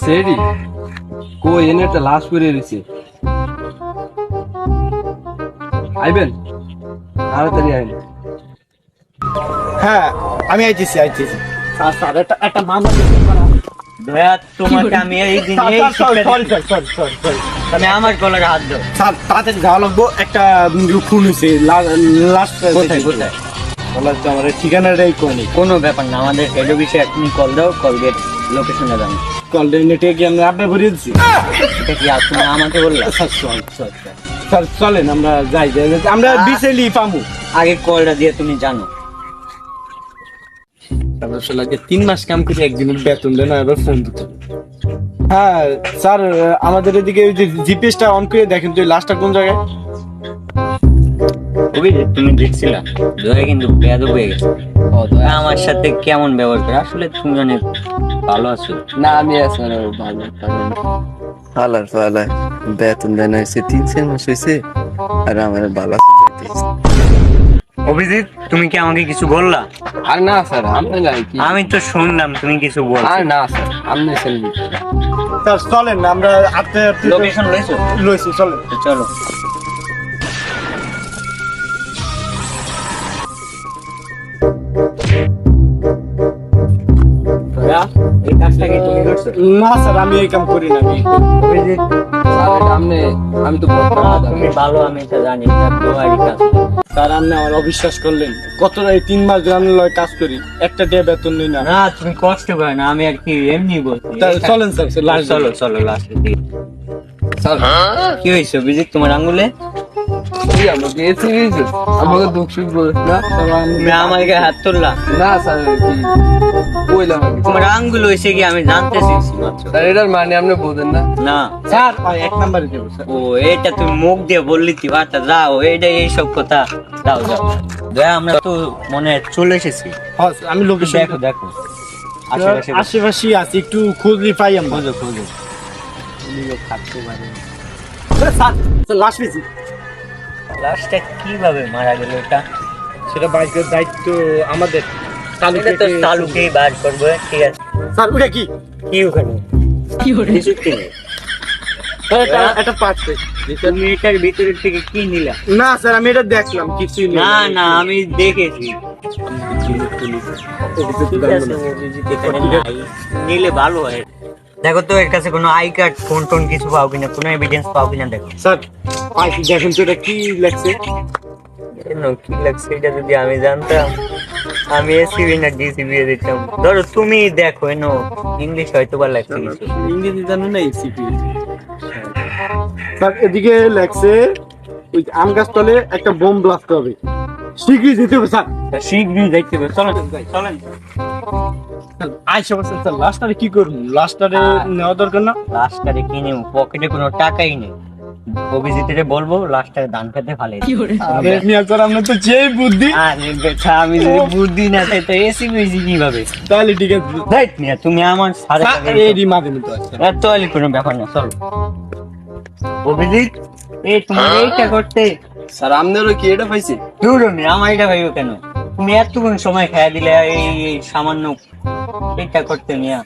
সেরি কই এনে একটা লাশ পড়ে রয়েছে। আইবেন তাড়াতাড়ি আইন। হ্যাঁ আমি আইতেছি। স্যার স্যার একটা মামলা দয়া তোমাকে আমি এই দিন এই সরি তুমি আমার গলায় হাত দাও। স্যার তাড়াতাড়ি যাওয়া লাগবো, একটা খুন হয়েছে লাস্ট কোথায় কোথায়? বলার তো আমার ঠিকানাটাই কোনি। কোনো ব্যাপার না, আমাদের হেড অফিসে এখনই কল দাও, কল দিয়ে লোকেশনটা জানো। কল নেটে কি আমরা আপনার ভরিয়ে দিচ্ছি? এটা কি আর তুমি আমাকে বললা? স্যার চলেন আমরা যাই, আমরা বিচেলি পামু। আগে কলটা দিয়ে তুমি জানো। তারপর শালাকে 3 মাস কাম করে একদিনের বেতন দেন না, এবার ফোন দিতে। হ্যাঁ স্যার, আমাদের এদিকে ওই যে জিপিএসটা অন করে দেখেন তো লাস্টটা কোন জায়গায়। অভিজিৎ তুমি দেখছিলা দয়া কিন্তু বেয়াদব হয়ে গেছে। দয়া আমার সাথে কেমন ব্যবহার করে, আসলে তুমি অনেক ভালো আছো। না আমি আছি না ভালো। হালার ফালা বেতন দেন হয়েছে 3 মাস হয়েছে আর আমার ভালো। অভিজিৎ তুমি কি আমাকে কিছু বললা? আর না স্যার আপনি নাই কি, আমি তো শুনলাম তুমি কিছু বল। আর না স্যার আপনি সেলবি। স্যার চলেন আমরা আপনি লোকেশন লইছি, চলেন। চলো। দয়া এই কাজটা কি তুমি করছো? না স্যার আমি এই কাম করি না। অভিজিৎ স্যার আপনি আমি তো বলতে তুমি ভালো, আমি এটা জানি এটা দোয়ারই কাজ। স্যার আপনি আমার অবিশ্বাস করলেন, কতটা এই 3 মাস ধরে আমি লয় কাজ করি, একটা ডে বেতন নেই না। না তুমি কষ্ট করে না, আমি আর কি এমনি বলছি। চলেন স্যার লাস্ট চলো লাস্ট। স্যার কি হয়েছে অভিজিৎ তোমার আঙ্গুলে? কি আমাকে এসে গেছে আমাকে দুঃখ সুখ বলিস না। তুমি আমার গায়ে হাত তুললা? না স্যার কি বললাম আমি। তোমার আঙ্গুল হয়েছে কি আমি জানতে চেয়েছি মাত্র। স্যার এটার মানে আপনি বোঝেন না। না স্যার 1 নম্বরে দেব স্যার। ও এটা তুমি মুখ দিয়ে বললি কি বার্তা যাও, এইটা এইসব কথা যাও। দয়া আমরা তো মনে হয় চলে এসেছি। হ্যাঁ আমি লোকেশন দেখো আশেপাশে আশেপাশে আছি, একটু খুঁজলি পাই আমরা। খোঁজো থাকতে পারে। স্যার লাস্ট পেয়েছি। লাস্টটা কিভাবে মারা গেল এটা? সেটা বাইকের দায়িত্ব আমাদের। এটা তো চালুকেই বার করবো, ঠিক আছে। স্যার ওটা কি ওখানে কিছু কি নেই। একটা পার্ট তুমি এটার ভিতরে থেকে কি নিলা? না স্যার আমি এটা দেখলাম কিছুই নেই। না আমি দেখেছি। নিলে ভালো হয়। দেখো তো এর কাছে কোনো আই কার্ড ফোন টোন কিছু পাও কিনা, কোনো এভিডেন্স পাও কিনা দেখো। স্যার পাইছি, দেখুন তো এটা কি লেখছে। কি লাগছে এটা যদি আমি জানতাম আমি এসিবি না ডিসিবি দিতাম। ধরো তুমি দেখো এনো ইংলিশ হয়তো বা লাগছে কিছু। ইংরেজি জানো না এসিপি। স্যার এদিকে লেখছে ওই আম গাছ তলে একটা বোম ব্লাস্ট হবে, শীঘ্রই যেতে হবে স্যার। শীঘ্রই দেখতে হবে, চলো চলেন। আইসা বলছেন স্যার লাস্টারে কি করবো? লাস্টারে নেওয়া দরকার না। লাস্টারে কি নেব? পকেটে কোনো টাকাই নেই। অভিজিতের বলবো লাস্টারে দান খেতে ফালে। স্যার আপনার তো যেই বুদ্ধি। আরে বেটা আমি যদি বুদ্ধি না তাই তো এসিবি কিভাবে? তাহলে ঠিক আছে। দেখ মিয়া তুমি আমার সাড়ে এরই মাধ্যমে তো আছে। তাহলে কোনো ব্যাপার না, চলো। অভিজিৎ এই তোমার এইটা করতে স্যার আপনারও কি এটা পাইছে? দূর মিয়া, আমার এটা ভাইও কেন? তুমি এতক্ষণ সময় খেয়া দিলে এই সামান্য এইটা করতে মিয়া।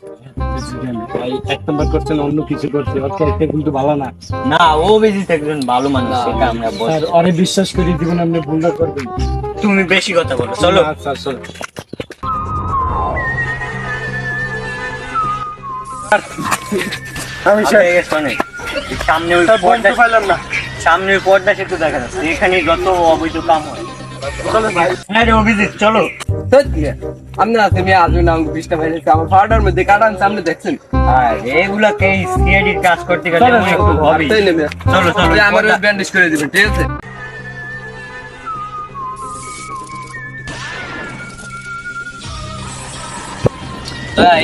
ভাই 1 নম্বর করছেন, অন্য কিছু করছে, ওর ক্যারেক্টার কিন্তু ভালো না। না ও অভিজিৎ একজন ভালো মানুষ, সেটা আমরা বলি। স্যার অনেক বিশ্বাস করি, জীবন আপনি ভুল না করবেন। তুমি বেশি কথা বলো, চলো। স্যার চলো। আমি হয়ে গেছে অনেক। সামনে ওই পর্দা পাইলাম না। সামনে ওই পর্দা সেতু দেখা যাচ্ছে, এখানে যত অবৈধ কাম হয়। হ্যাঁ রে অভিজিৎ চলো। সত্যি আপনি আছে মেয়ে আসবেন না, আমাকে 20টা ভাই আমার ফাটার মধ্যে কাটান সামনে দেখছেন। আর এগুলাকে সিআইডির কাজ করতে গেলে অনেক হবেই। তাই নেবে চলো চলো। আমার ব্যান্ডেজ করে দিবেন, ঠিক আছে?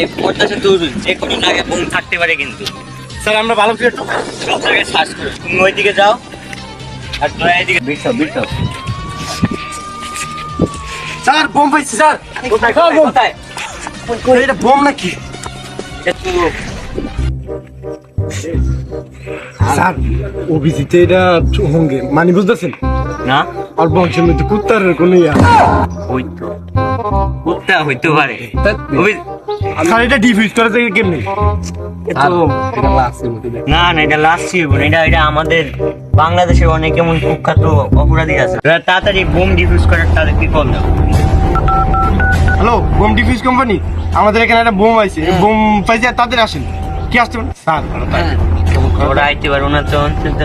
এই পর্দা সেতু যে কোনো জায়গায় বোম থাকতে পারে কিন্তু। স্যার আমরা ভালো করে সব জায়গায় সার্চ করো, তুমি ওইদিকে যাও আর তোরা এইদিকে বিশপ। স্যার বোম পাইছি স্যার। কোথায় এটা বোম নাকি? স্যার অভিজিতে এটা হঙ্গে মানে বুঝতেছেন না আর বংশের মধ্যে কুত্তার কোনো ইয়া হইতো কুত্তা হইতে পারে। স্যার এটা ডিফিউজ করা থেকে কেমনি? এটা লাস্টের মতো দেখ। না না, এটা লাস্ট ছিল না, এটা আমাদের বাংলাদেশে অনেক এমন কুখ্যাত অপরাধী আছে, এরা তাড়াতাড়ি বোম ডিফিউজ করার তাদের কি কল দাও। হ্যালো, বোম ডিফিউজ কোম্পানি, আমাদের এখানে একটা বোম আছে, বোম পাইছে, তাদের আসেন। কি আসতে পারেন স্যার? ওরা আইতে পারবো না তো, অন্তত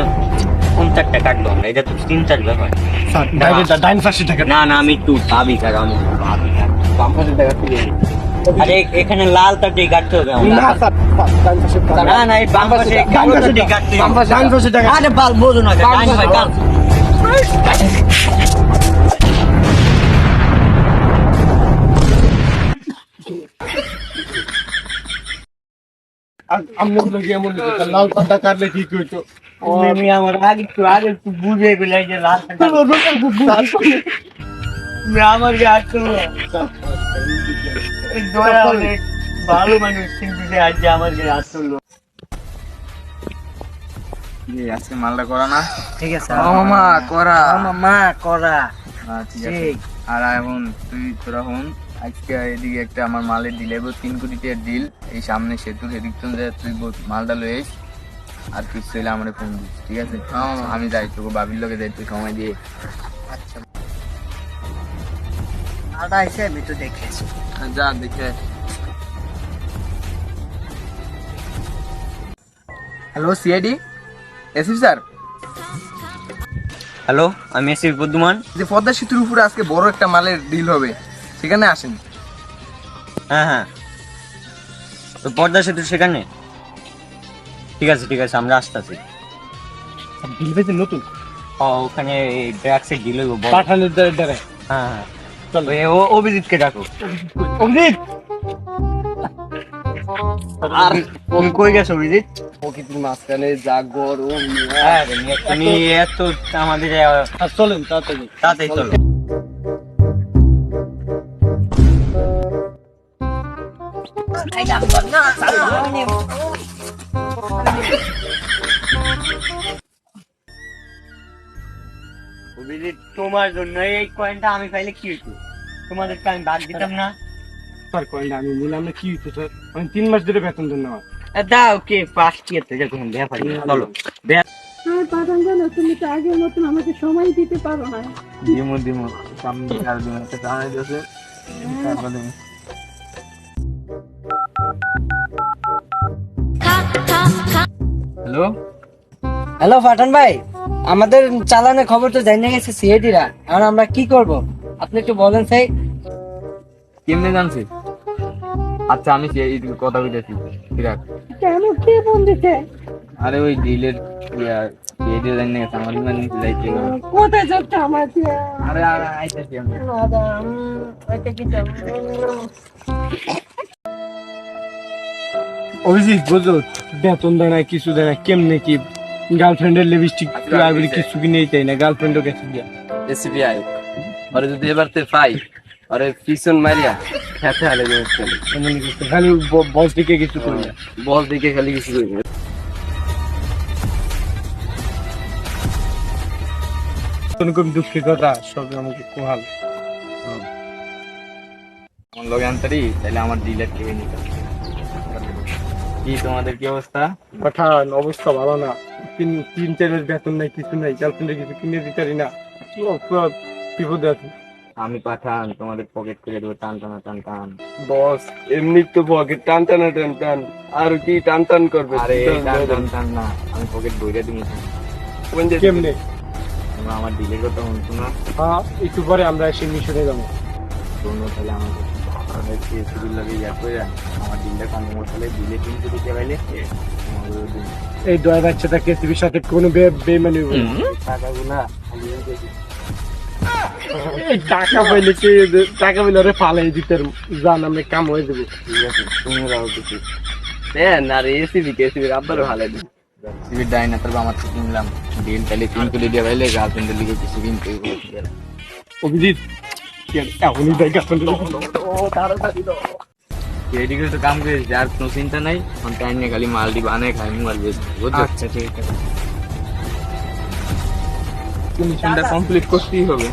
50 টাকা কাটবো আমরা, এটা তো চিন্তার ব্যাপার। স্যার ডাইন পাশে টাকা। না না, আমি একটু ভাবি কার, আমি একটু ভাবি কার। বাম পাশে টাকা তুলে নিন। আরে এখানে লাল তারটাই কাটতে হবে আমার। না স্যার, ডাইন পাশে টাকা। না না, এই বাম পাশে কালো তারটাই কাটতে হবে। ডাইন পাশে টাকা। আরে বাল বোঝো না, ডাইন ভাই ডান। আমি লোক এমন লাল পাতা কাটলে ঠিক হইতো। তুমি আমার আগে একটু বুঝে গেলে যে লাল তারটা তুমি আমার গাছ অনেক ভালো মানুষ, কিন্তু যে আজ আমার গাছ তুললো। আজকে মালটা করা না? ঠিক আছে মামা করা। মামা করা ঠিক আছে। আর এখন তোরা হন, আজকে এদিকে একটা আমার মালের ডিল এবো 3 কোটি টাকার ডিল, এই সামনে সেতুর এদিক তো তুই মালটা লয়ে আইস, আর কিছু হইলে আমার ফোন দিস, ঠিক আছে? আমি যাই, তোকে বাবির লোকে যাই, তুই সময় দিয়ে। আচ্ছা আদা এসে আমি তো দেখেছি। যা দেখে। হ্যালো সিআইডি, এসিফ স্যার। হ্যালো, আমি এসি বুদ্ধমান। যে পদ্মা সেতুর উপরে আজকে বড় একটা মালের ডিল হবে, সেখানে আসেন। হ্যাঁ হ্যাঁ, তো পর্দা সেতু সেখানে। ঠিক আছে ঠিক আছে, আমরা আসতেছি। বিল পেয়েছে নতুন ওখানে ড্রাগসের ডিল হইব। পাঠানের দ্বারা। হ্যাঁ হ্যাঁ, চলো অভিজিৎকে ডাকো। অভিজিৎ, আর তুমি কই গেছো অভিজিৎ? প্রকৃতির মাঝখানে যা গরম। হ্যাঁ তুমি এত আমাদের চলেন তাড়াতাড়ি। তাতেই চলো। অভিজিৎ, তোমার জন্য এই কয়েনটা আমি পাইলে কি হইতো? তোমাদেরকে আমি বাদ দিতাম না। স্যার কয়েনটা আমি নিলাম না, কি হইতো স্যার? আমি 3 মাস ধরে বেতন দেন না। দাও কে পাস কি এতে যখন ব্যাপার চলো। পাঠান, তুমি তো আগের মতন আমাকে সময় দিতে পারো না। দিমু সামনে আর দিন একটা জানাই দিয়েছে, তারপরে হ্যালো। হ্যালো পাঠান ভাই, আমাদের চালানের খবর তো জানিয়ে গেছে সিআইডিরা, এখন আমরা কি করব আপনি একটু বলেন স্যার। কেমনে জানছিস? আচ্ছা আমি এই কথা বলতেছি, ঠিক আছে? কেন, কে ফোন দিতে? আরে ওই ডিলের সিআইডি জানিয়ে গেছে, আমার মানে যাইতে হবে। কোথায় যাচ্ছে আমার আরে আইতেছি আমি। অভিজিৎ বুঝলো, বেতন দেয় না, কিছু দেয় না, কেমনে কি গার্লফ্রেন্ডের লিপস্টিক লাইব্রেরি কিছু কিনেই চাই না, গার্লফ্রেন্ডও গেছে দিয়া। এসবিআই আরে যদি এবার তে পাই আরে পিছন মারিয়া খেতে হালে যাচ্ছে, এমন কিছু খালি বস দিকে কিছু করি না। বল দিকে খালি কিছু করি না। কোন দুঃখের কথা সব আমাকে কোহাল। আমার লগে আনতারি তাহলে আমার ডিলের কেড়ে নিতে হবে। কি তোমাদের কি অবস্থা? পাঠান অবস্থা ভালো না, তিন চারের বেতন নাই, কিছু নাই, গার্লফ্রেন্ডের কিছু কিনে দিতে পারি না, পুরো বিপদে আছি। আমি পাঠান তোমাদের পকেট করে দেবো, টান টানা টান টান। বস এমনি তো পকেট টান টান টান টান, আর কি টান টান করবে? আরে টান টান টান না, আমি পকেট বইরে দিব। কেমনে? তোমরা আমার ডিলের কথা শুনছো না? হ্যাঁ, একটু পরে আমরা এসে মিশনে যাবো। শোনো তাহলে আমাকে সিভিল লাগে ইয়া করে আমার ডিলটা কনফার্ম তাহলে দিলে কিন্তু দিতে পাইলে এই দয়া বাচ্চাটা কেসিবির সাথে কোনো বেমানি হবে না। টাকাগুলা এই টাকা পাইলে কে টাকা পাইলে ওরে ফালাই দিতে জান, আমরা কাম হয়ে যাবো। ঠিক আছে, তুমি রাও কিছু দেন আর কেসিবি আব্বারও ভালো দিন। সিভিল ডাইনা তারপর আমার থেকে কিনলাম ডিল তাহলে তিন কোটি দিয়ে পাইলে গার্লফ্রেন্ডের লিগে কিছু কিনতে অভিজিৎ এখনই দেখ এদিকে তো কাম করেছি, আর কোনো চিন্তা নাই। আমার টাইম নিয়ে খালি মালটি বানায় খাই, মোবাইল বেশি বুঝছো? আচ্ছা ঠিক আছে, মিশনটা কমপ্লিট করতেই হবে।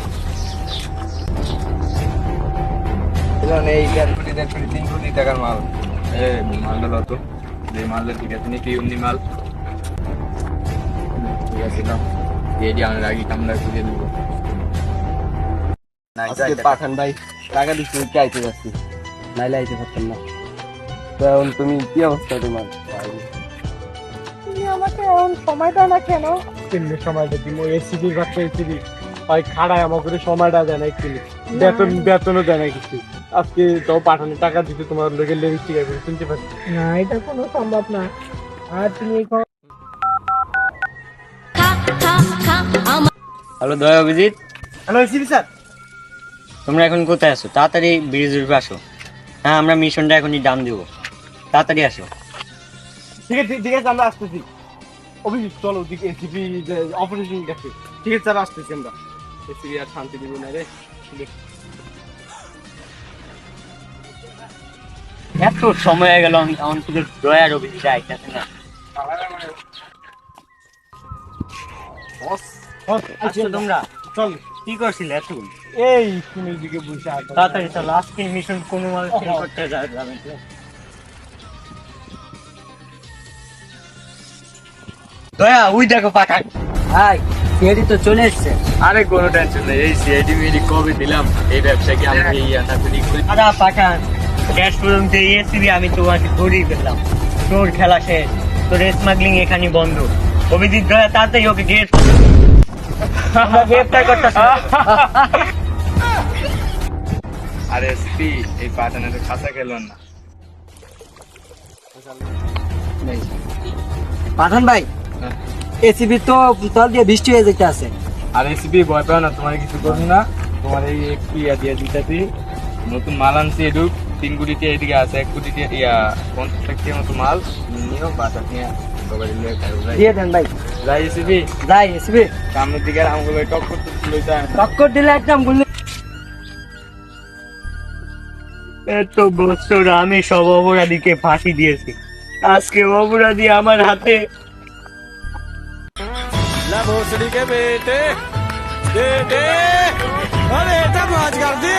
এই 4 কোটি 3 কোটি টাকার মাল, মালটা তো যে মালটা ঠিক আছে নাকি এমনি মাল ঠিক আছে না এটি আমরা আগে কামলা খুঁজে দেবো আজকে পাঠান ভাই টাকা দিচ্ছি আইতে যাচ্ছি, নাইলে আইতে পারতাম না। তো এখন তুমি কি অবস্থা তোমার? তুমি আমাকে এখন সময় দাও না কেন? কেমনি সময়টা দিব? এসিবি বাচ্চা এসিবি ভাই খাড়ায় আমাকে সময়টা দেয় না একটু, বেতনও দেয় না কিছু। আজকে তো পাঠানো টাকা দিতে তোমার লোকের লেগে ঠিক আছে শুনতে পাচ্ছি। না, এটা কোনো সম্ভব না। আর তুমি এই খবর- হ্যালো দয়া অভিজিৎ, হ্যালো এসিবি স্যার। তোমরা এখন কোথায় আছো? তাড়াতাড়ি ব্রিজের উপরে আসো। হ্যাঁ, আমরা মিশনটা এখনই ডান দিব, তাড়াতাড়ি আসো। ঠিক আছে ঠিক আছে, আমরা আসতেছি। অভিজিৎ চলো দিকে এসিবি অপারেশন গেছে। ঠিক আছে স্যার, আসতেছি আমরা। এসিবি আর শান্তি দিব না রে। এত সময় হয়ে গেল, আমার থেকে দয়ার অভিজিৎ আইতেছে না। আচ্ছা তোমরা চল কি করছিলে এতক্ষণ? এই স্কুলের দিকে বসে আছো। তাড়াতাড়ি চলো, আজকে মিশন কোনো ভাবে ফেল করতে যাবে না। দয়া ওই দেখো পাঠান। ভাই সিআইডি তো চলে এসছে। আরে কোনো টেনশন নেই, এই সিআইডি মিডি কবে দিলাম, এই ব্যবসা কি আমি এই আনাগুলি করি। আদা পাঠান, শেষ পর্যন্ত এসিবি আমি তোমাকে ধরিয়ে ফেললাম। তোর খেলা শেষ, তোর স্মাগলিং এখানে বন্ধ। অভিজিৎ দয়া তাড়াতাড়ি ওকে গ্রেফতার করতেছে। আরে এসপি এই পাঠানের তো খাতা খেলেন না। পাঠান ভাই, এসিবি তো তল দিয়ে বৃষ্টি হয়ে যেতে আছে। আর এসপি ভয় পাও না, তোমার কিছু করবো না। তোমার এই একটু ইয়া দিয়ে দিতেছি, নতুন মাল আনছি এডুক 3 কোটিতে, এদিকে আছে 1 কোটিতে ইয়া 50 টাকার মতো মাল নিও, বাসা নিয়ে সবাই মিলে খাবো। দিয়ে দেন ভাই। যাই এসপি যাই এসিবি সামনের দিকে আমগুলো টক করতে লইতে হয় না। টক্কর দিলে একদম গুলি। এত বছর আমি সব অপরাধীকে ফাঁসি দিয়েছি, আজকে অপরাধী আমার হাতে। ला भोसड़ी के बेटे बेटे अरे तब आज कर दे